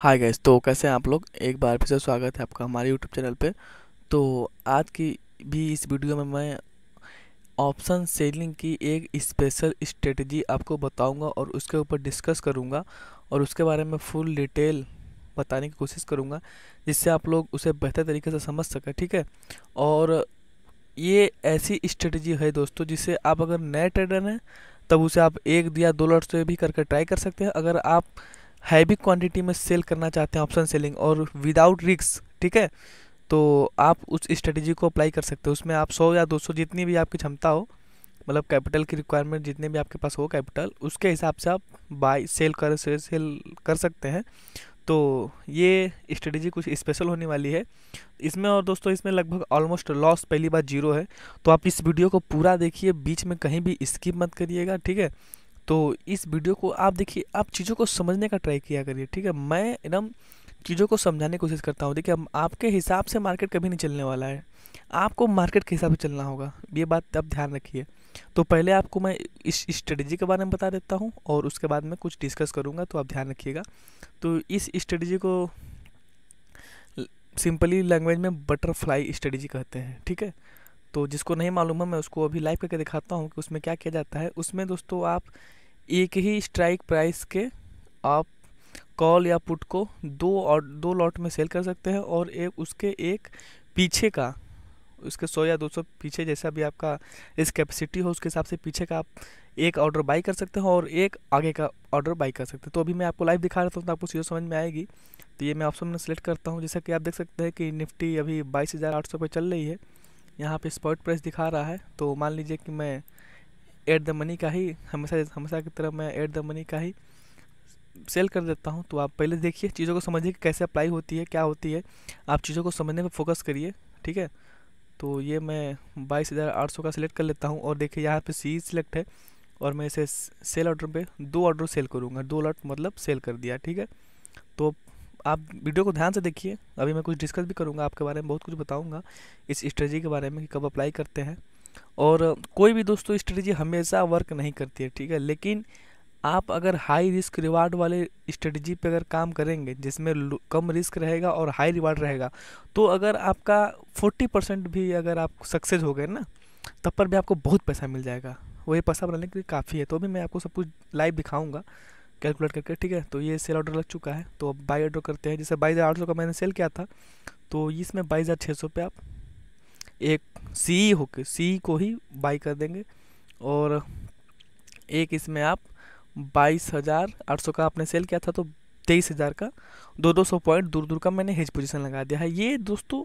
Hi guys, तो कैसे हैं आप लोग। एक बार फिर से स्वागत है आपका हमारे यूट्यूब चैनल पे। तो आज की भी इस वीडियो में मैं ऑप्शन सेलिंग की एक स्पेशल स्ट्रेटजी आपको बताऊंगा और उसके ऊपर डिस्कस करूंगा और उसके बारे में फुल डिटेल बताने की कोशिश करूंगा, जिससे आप लोग उसे बेहतर तरीके से समझ सकें। ठीक है। और ये ऐसी स्ट्रेटजी है दोस्तों, जिसे आप अगर नए ट्रेडर हैं तब उसे आप एक या दो लॉट से भी करके ट्राई कर सकते हैं। अगर आप हैवी क्वांटिटी में सेल करना चाहते हैं ऑप्शन सेलिंग और विदाउट रिस्क, ठीक है, तो आप उस स्ट्रेटजी को अप्लाई कर सकते हो। उसमें आप 100 या 200 जितनी भी आपकी क्षमता हो, मतलब कैपिटल की रिक्वायरमेंट जितने भी आपके पास हो कैपिटल, उसके हिसाब से आप बाई सेल कर सकते हैं। तो ये स्ट्रेटजी कुछ स्पेशल होने वाली है इसमें। और दोस्तों इसमें लगभग ऑलमोस्ट लॉस पहली बार जीरो है। तो आप इस वीडियो को पूरा देखिए, बीच में कहीं भी स्किप मत करिएगा। ठीक है। तो इस वीडियो को आप देखिए, आप चीज़ों को समझने का ट्राई किया करिए। ठीक है। मैं एकदम चीज़ों को समझाने की कोशिश करता हूँ। देखिए, हम आपके हिसाब से मार्केट कभी नहीं चलने वाला है। आपको मार्केट के हिसाब से चलना होगा, ये बात आप ध्यान रखिए। तो पहले आपको मैं इस स्ट्रेटजी के बारे में बता देता हूँ और उसके बाद में कुछ डिस्कस करूँगा, तो आप ध्यान रखिएगा। तो इस स्ट्रेटजी को सिंपली लैंग्वेज में बटरफ्लाई स्ट्रेटजी कहते हैं। ठीक है। तो जिसको नहीं मालूम है, मैं उसको अभी लाइव करके दिखाता हूँ कि उसमें क्या किया जाता है। उसमें दोस्तों आप एक ही स्ट्राइक प्राइस के आप कॉल या पुट को दो लॉट में सेल कर सकते हैं, और एक उसके एक पीछे का, उसके 100 या 200 पीछे, जैसा भी आपका इस कैपेसिटी हो उसके हिसाब से पीछे का आप एक ऑर्डर बाई कर सकते हैं और एक आगे का ऑर्डर बाई कर सकते हैं। तो अभी मैं आपको लाइव दिखा रहा हूँ तो आपको चीज़ें समझ में आएगी। तो ये मैं ऑप्शन में सेलेक्ट करता हूँ। जैसा कि आप देख सकते हैं कि निफ्टी अभी 22,800 पे चल रही है। यहाँ पे स्पॉट प्राइस दिखा रहा है। तो मान लीजिए कि मैं एट द मनी का ही, हमेशा हमेशा की तरह मैं एट द मनी का ही सेल कर देता हूँ। तो आप पहले देखिए, चीज़ों को समझिए कि कैसे अप्लाई होती है, क्या होती है। आप चीज़ों को समझने पर फोकस करिए। ठीक है। तो ये मैं 22,800 का सिलेक्ट कर लेता हूँ और देखिए यहाँ पे सी सिलेक्ट है, और मैं इसे सेल ऑर्डर पे दो ऑर्डर सेल करूँगा। दो लॉट मतलब सेल कर दिया। ठीक है। तो आप वीडियो को ध्यान से देखिए। अभी मैं कुछ डिस्कस भी करूँगा आपके बारे में, बहुत कुछ बताऊँगा इस स्ट्रेटजी के बारे में कि कब अप्लाई करते हैं। और कोई भी दोस्तों स्ट्रेटजी हमेशा वर्क नहीं करती है। ठीक है। लेकिन आप अगर हाई रिस्क रिवार्ड वाले स्ट्रेटजी पे अगर काम करेंगे, जिसमें कम रिस्क रहेगा और हाई रिवार्ड रहेगा, तो अगर आपका 40% भी अगर आप सक्सेस हो गए ना, तब पर भी आपको बहुत पैसा मिल जाएगा। वही पैसा बनाने के लिए काफ़ी है। तो अभी मैं आपको सब कुछ लाइव दिखाऊंगा कैलकुलेट करके। ठीक है। तो ये सेल ऑर्डर लग चुका है, तो अब बाई ऑर्डर करते हैं। जैसे 22,800 का मैंने सेल किया था, तो इसमें 22,600 पे आप एक सी को ही बाई कर देंगे। और एक इसमें आप 22,800 का आपने सेल किया था, तो 23,000 का 200 पॉइंट दूर दूर का मैंने हेज पोजीशन लगा दिया है। ये दोस्तों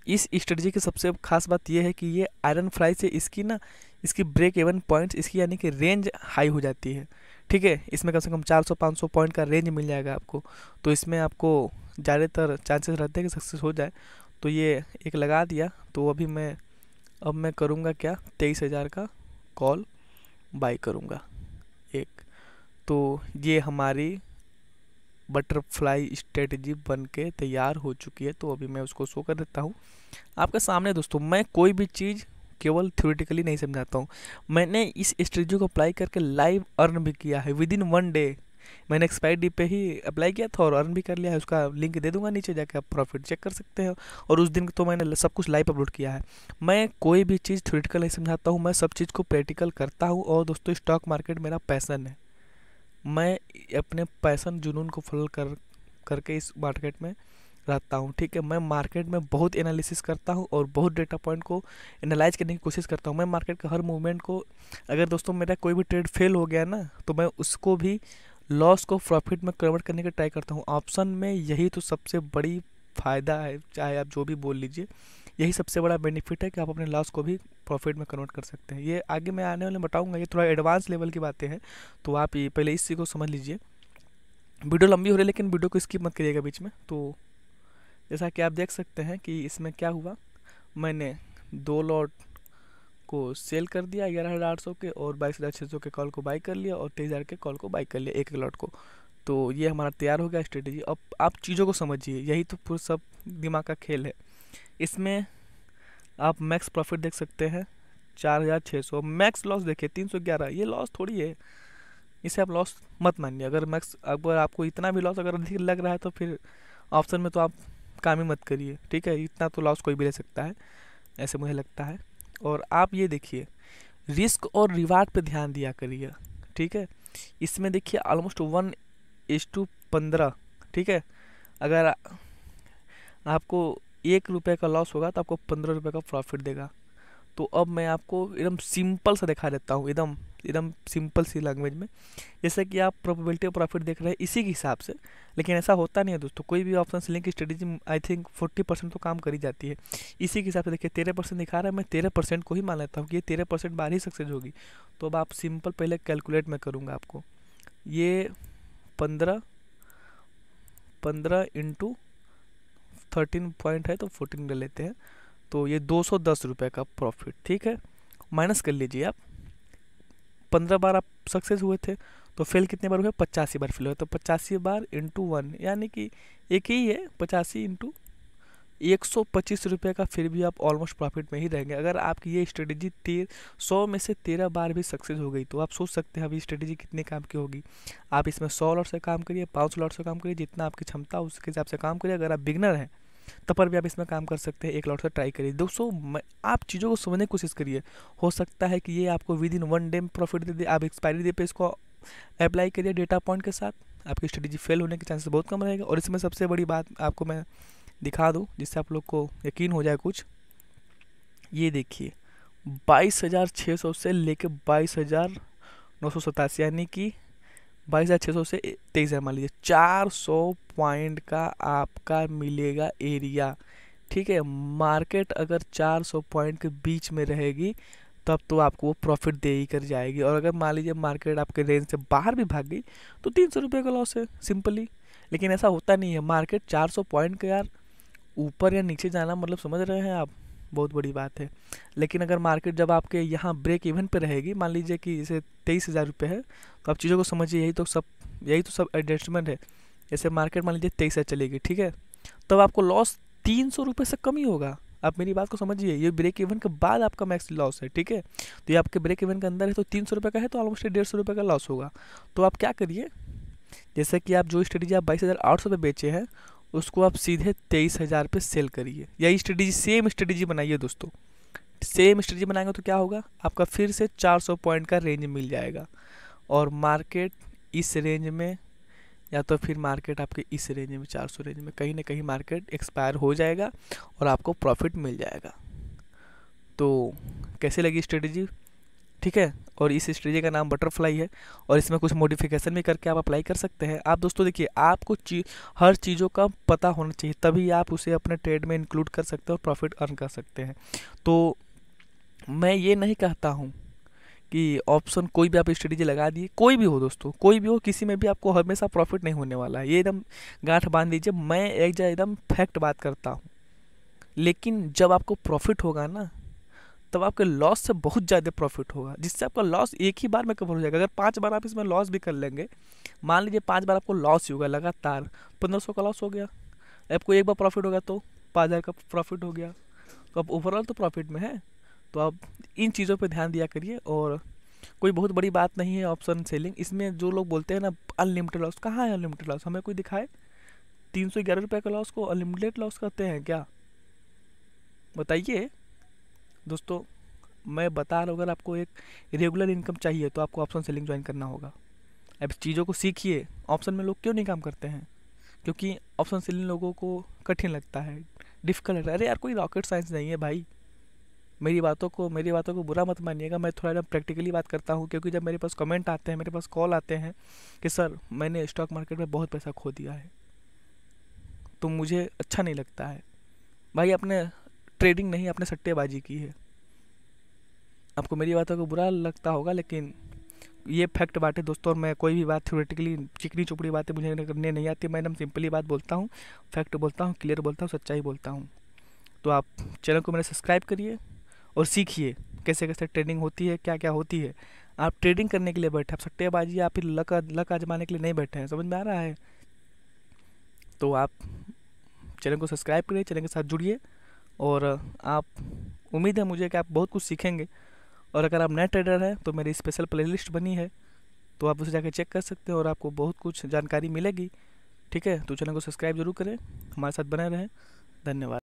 इस स्ट्रेटजी की सबसे खास बात ये है कि ये आयरन फ्लाई से इसकी ना, इसकी ब्रेक इवन पॉइंट्स, इसकी यानी कि रेंज हाई हो जाती है। ठीक है। इसमें कम से कम 400-500 पॉइंट का रेंज मिल जाएगा आपको। तो इसमें आपको ज़्यादातर चांसेस रहते हैं कि सक्सेस हो जाए। तो ये एक लगा दिया। तो अब मैं करूँगा क्या, 23,000 का कॉल बाई करूँगा एक। तो ये हमारी बटरफ्लाई स्ट्रेटजी बन के तैयार हो चुकी है। तो अभी मैं उसको शो कर देता हूँ आपके सामने। दोस्तों मैं कोई भी चीज़ केवल थ्योरेटिकली नहीं समझाता हूँ। मैंने इस स्ट्रेटजी को अप्लाई करके लाइव अर्न भी किया है विद इन 1 डे। मैंने एक्सपायरी डी पे ही अप्लाई किया था और अर्न भी कर लिया है। उसका लिंक दे दूंगा नीचे, जाके आप प्रॉफिट चेक कर सकते हैं। और उस दिन तो मैंने सब कुछ लाइव अपलोड किया है। मैं कोई भी चीज़ थ्योरेटिकल नहीं समझाता हूँ, मैं सब चीज़ को प्रैक्टिकल करता हूँ। और दोस्तों स्टॉक मार्केट मेरा पैसन है। मैं अपने पैसन जुनून को फॉलो करके इस मार्केट में रहता हूँ। ठीक है। मैं मार्केट में बहुत एनालिसिस करता हूँ और बहुत डेटा पॉइंट को एनालाइज करने की कोशिश करता हूँ। मैं मार्केट का हर मूवमेंट को, अगर दोस्तों मेरा कोई भी ट्रेड फेल हो गया ना, तो मैं उसको भी लॉस को प्रॉफिट में कन्वर्ट करने का ट्राई करता हूँ। ऑप्शन में यही तो सबसे बड़ी फ़ायदा है, चाहे आप जो भी बोल लीजिए। यही सबसे बड़ा बेनिफिट है कि आप अपने लॉस को भी प्रॉफिट में कन्वर्ट कर सकते हैं। ये आगे मैं आने वाले में बताऊंगा, ये थोड़ा एडवांस लेवल की बातें हैं। तो आप ये पहले इसी को समझ लीजिए। वीडियो लंबी हो रही है, लेकिन वीडियो को स्किप मत करिएगा बीच में। तो जैसा कि आप देख सकते हैं कि इसमें क्या हुआ, मैंने दो लॉट को सेल कर दिया 11,800 के, और 22,600 के कॉल को बाई कर लिया, और 23,000 के कॉल को बाई कर लिया एक एक लॉट को। तो ये हमारा तैयार हो गया स्ट्रेटेजी। अब आप चीज़ों को समझिए, यही तो पूरा सब दिमाग का खेल है। इसमें आप मैक्स प्रॉफिट देख सकते हैं 4,600। मैक्स लॉस देखिए 311। ये लॉस थोड़ी है, इसे आप लॉस मत मानिए। अगर आपको इतना भी लॉस अगर अधिक लग रहा है तो फिर ऑप्शन में तो आप काम ही मत करिए, ठीक है। इतना तो लॉस कोई भी ले सकता है, ऐसे मुझे लगता है। और आप ये देखिए, रिस्क और रिवार्ड पे ध्यान दिया करिए, ठीक है। इसमें देखिए ऑलमोस्ट 1:15, ठीक है। अगर आपको 1 रुपये का लॉस होगा तो आपको 15 रुपये का प्रॉफिट देगा। तो अब मैं आपको एकदम सिंपल सा दिखा देता हूँ, एकदम एकदम सिंपल सी लैंग्वेज में। जैसे कि आप प्रोबेबिलिटी ऑफ प्रॉफिट देख रहे हैं इसी के हिसाब से, लेकिन ऐसा होता नहीं है दोस्तों। कोई भी ऑप्शन सेलिंग की स्ट्रेटेजी आई थिंक 40% तो काम करी जाती है। इसी के हिसाब से देखिए 13% दिखा रहा है, मैं 13% को ही मान लेता हूँ कि ये 13% बार ही सक्सेस होगी। तो अब आप सिंपल पहले कैलकुलेट में करूँगा आपको। ये 15 इंटू 13 पॉइंट है तो 14 ले लेते हैं, तो ये 210 रुपये का प्रॉफिट, ठीक है। माइनस कर लीजिए आप, 15 बार आप सक्सेस हुए थे तो फेल कितने बार हुए, 85 बार फेल हुए। तो 85 बार इंटू 1 यानी कि एक ही है, 85 इंटू 125 रुपये का, फिर भी आप ऑलमोस्ट प्रॉफिट में ही रहेंगे। अगर आपकी ये स्ट्रेटेजी 100 में से 13 बार भी सक्सेस हो गई तो आप सोच सकते हैं अब ये स्ट्रेटेजी कितने काम की होगी। आप इसमें 100 लॉट से काम करिए, 500 लॉट से काम करिए, जितना आपकी क्षमता उसके हिसाब से काम करिए। अगर आप बिगनर हैं तब पर भी आप इसमें काम कर सकते हैं, 1 लॉट से ट्राई करिए। दोस्तों आप चीज़ों को समझने की कोशिश करिए, हो सकता है कि ये आपको विद इन 1 डे में प्रॉफिट दे दे। आप एक्सपायरी डे पे इसको अप्लाई करिए डेटा पॉइंट के साथ, आपकी स्ट्रेटेजी फेल होने के चांसेस बहुत कम रहेगा। और इसमें सबसे बड़ी बात आपको मैं दिखा दूँ जिससे आप लोग को यकीन हो जाए कुछ, ये देखिए 22,600 से लेके 22,987 यानी कि 22,600 से 23,000 मान लीजिए, 400 पॉइंट का आपका मिलेगा एरिया, ठीक है। मार्केट अगर 400 पॉइंट के बीच में रहेगी तब तो आपको वो प्रॉफिट दे ही कर जाएगी। और अगर मान लीजिए मार्केट आपके रेंज से बाहर भी भाग गई तो 300 रुपये का लॉस है सिंपली। लेकिन ऐसा होता नहीं है, मार्केट 400 पॉइंट के यार ऊपर या नीचे जाना मतलब समझ रहे हैं आप, बहुत बड़ी बात है। लेकिन अगर मार्केट जब आपके यहाँ ब्रेक इवन पे रहेगी, मान लीजिए कि जैसे 23,000 रुपये है, तो आप चीज़ों को समझिए, यही तो सब एडजस्टमेंट है। जैसे मार्केट मान लीजिए 23,000 चलेगी, ठीक है, तब आपको लॉस 300 रुपये से कम ही होगा। आप मेरी बात को समझिए, ये ब्रेक इवन के बाद आपका मैक्स लॉस है, ठीक है। तो ये आपके ब्रेक इवन के अंदर है तो 300 रुपये का है तो ऑलमोस्ट 150 रुपये का लॉस होगा। तो आप क्या करिए, जैसे कि आप जो स्ट्रेटेजी आप 22,800 पे बेचे हैं उसको आप सीधे 23,000 पे सेल करिए। यही स्ट्रेटेजी, सेम स्ट्रेटेजी बनाइए दोस्तों। सेम स्ट्रेटेजी बनाएंगे तो क्या होगा, आपका फिर से 400 पॉइंट का रेंज मिल जाएगा। और मार्केट इस रेंज में या तो फिर मार्केट आपके इस रेंज में 400 रेंज में कहीं ना कहीं मार्केट एक्सपायर हो जाएगा और आपको प्रॉफिट मिल जाएगा। तो कैसे लगी स्ट्रेटेजी, ठीक है। और इस स्ट्रेटेजी का नाम बटरफ्लाई है और इसमें कुछ मॉडिफिकेशन भी करके आप अप्लाई कर सकते हैं। आप दोस्तों देखिए, आपको हर चीज़ों का पता होना चाहिए, तभी आप उसे अपने ट्रेड में इंक्लूड कर सकते हैं और प्रॉफिट अर्न कर सकते हैं। तो मैं ये नहीं कहता हूँ कि ऑप्शन कोई भी आप स्ट्रेटेजी लगा दिए, कोई भी हो दोस्तों, कोई भी हो, किसी में भी आपको हमेशा प्रॉफिट नहीं होने वाला है, ये एकदम गांठ बांध दीजिए। मैं एक जगह एकदम फैक्ट बात करता हूँ। लेकिन जब आपको प्रॉफिट होगा ना, तब आपके लॉस से बहुत ज़्यादा प्रॉफिट होगा, जिससे आपका लॉस एक ही बार में कवर हो जाएगा। अगर 5 बार आप इसमें लॉस भी कर लेंगे, मान लीजिए 5 बार आपको लॉस ही होगा लगातार, 1500 का लॉस हो गया। आपको एक बार प्रॉफिट होगा तो 5,000 का प्रॉफिट हो गया, तो आप ओवरऑल तो प्रॉफिट में है। तो आप इन चीज़ों पे ध्यान दिया करिए। और कोई बहुत बड़ी बात नहीं है ऑप्शन सेलिंग। इसमें जो लोग बोलते हैं ना अनलिमिटेड लॉस, कहाँ है अनलिमिटेड लॉस, हमें कोई दिखाए। 311 रुपये का लॉस को अनलिमिटेड लॉस कहते हैं क्या, बताइए दोस्तों। मैं बता रहा हूँ, अगर आपको एक रेगुलर इनकम चाहिए तो आपको ऑप्शन सेलिंग ज्वाइन करना होगा। अब चीज़ों को सीखिए। ऑप्शन में लोग क्यों नहीं काम करते हैं, क्योंकि ऑप्शन सेलिंग लोगों को कठिन लगता है, डिफिकल्ट लगता है। अरे यार कोई रॉकेट साइंस नहीं है भाई, मेरी बातों को बुरा मत मानिएगा। मैं थोड़ा प्रैक्टिकली बात करता हूँ, क्योंकि जब मेरे पास कमेंट आते हैं, मेरे पास कॉल आते हैं कि सर मैंने स्टॉक मार्केट में बहुत पैसा खो दिया है, तो मुझे अच्छा नहीं लगता है। भाई आपने ट्रेडिंग नहीं, आपने सट्टेबाजी की है। आपको मेरी बातों को बुरा लगता होगा, लेकिन ये फैक्ट बात है दोस्तों। और मैं कोई भी बात थ्योरेटिकली चिकनी चुपड़ी बातें मुझे करने नहीं आती। मैं एकदम सिंपली बात बोलता हूँ, फैक्ट बोलता हूँ, क्लियर बोलता हूँ, सच्चाई बोलता हूँ। तो आप चैनल को मेरे सब्सक्राइब करिए और सीखिए कैसे कैसे ट्रेडिंग होती है, क्या क्या होती है। आप ट्रेडिंग करने के लिए बैठे, आप सट्टेबाजी या फिर लक आजमाने के लिए नहीं बैठे हैं, समझ में आ रहा है। तो आप चैनल को सब्सक्राइब करिए, चैनल के साथ जुड़िए। और आप, उम्मीद है मुझे कि आप बहुत कुछ सीखेंगे। और अगर आप नए ट्रेडर हैं तो मेरी स्पेशल प्लेलिस्ट बनी है, तो आप उसे जाकर चेक कर सकते हैं और आपको बहुत कुछ जानकारी मिलेगी। ठीक है, तो चैनल को सब्सक्राइब जरूर करें, हमारे साथ बने रहें। धन्यवाद।